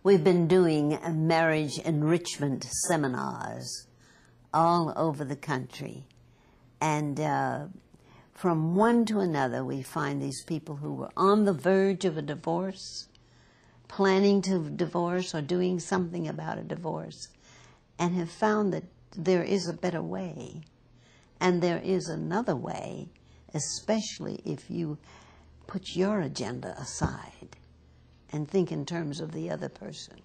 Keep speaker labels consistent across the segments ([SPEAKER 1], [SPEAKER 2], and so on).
[SPEAKER 1] We've been doing marriage enrichment seminars all over the country. And from one to another, we find these people who were on the verge of a divorce, planning to divorce or doing something about a divorce, and have found that there is a better way. And there is another way, especially if you put your agenda aside and think in terms of the other person.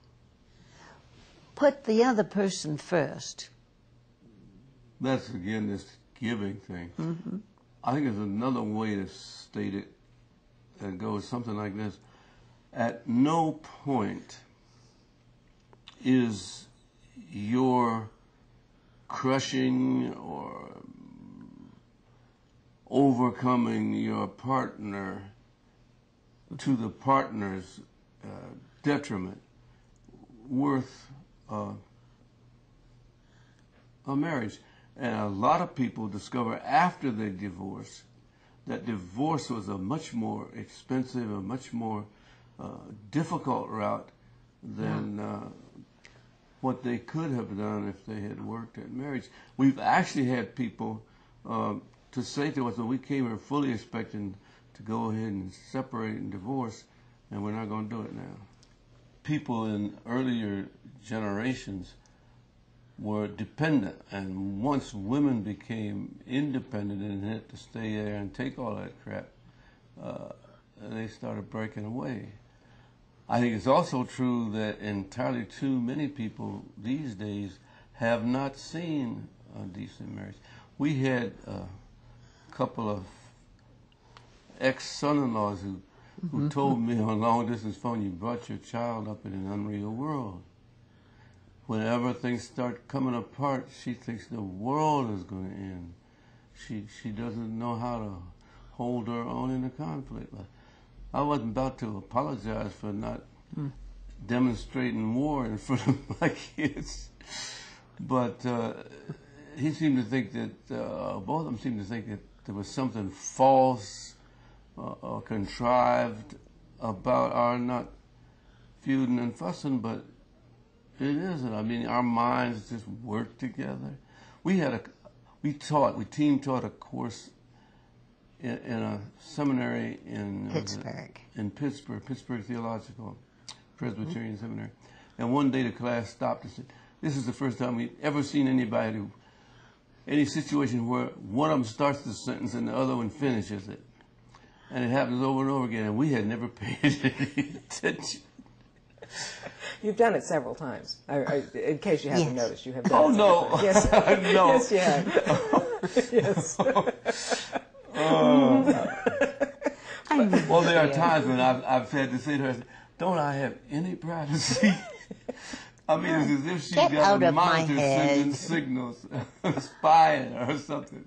[SPEAKER 1] Put the other person first.
[SPEAKER 2] That's, again, this giving thing.
[SPEAKER 1] Mm-hmm.
[SPEAKER 2] I think there's another way to state it that goes something like this. At no point is your crushing or overcoming your partner to the partner's detriment worth a marriage. And a lot of people discover after they divorce that divorce was a much more expensive, a much more difficult route than what they could have done if they had worked at marriage. We've actually had people to say to us that we came here fully expecting to go ahead and separate and divorce, and we're not going to do it now. People in earlier generations were dependent, and once women became independent and had to stay there and take all that crap, they started breaking away. I think it's also true that entirely too many people these days have not seen a decent marriage. We had a couple of ex-son-in-laws who told me on long-distance phone, you brought your child up in an unreal world. Whenever things start coming apart, she thinks the world is going to end. She doesn't know how to hold her own in a conflict. I wasn't about to apologize for not demonstrating war in front of my kids, but he seemed to think that, both of them seemed to think that there was something false or contrived about our not feuding and fussing, but it isn't. I mean, our minds just work together. We team taught a course in a seminary in Pittsburgh Theological Presbyterian Seminary. And one day the class stopped and said, this is the first time we've ever seen any situation where one of them starts the sentence and the other one finishes it. And it happens over and over again, and we had never paid any attention.
[SPEAKER 3] You've done it several times. In case you haven't noticed, you have done it.
[SPEAKER 2] Oh, no.
[SPEAKER 3] Yes.
[SPEAKER 2] No.
[SPEAKER 3] Yes, you have. Yes.
[SPEAKER 2] Well, there are times when I've had to say to her, don't I have any privacy? I mean, it's as if she's got a monitor sending signals, spying or something.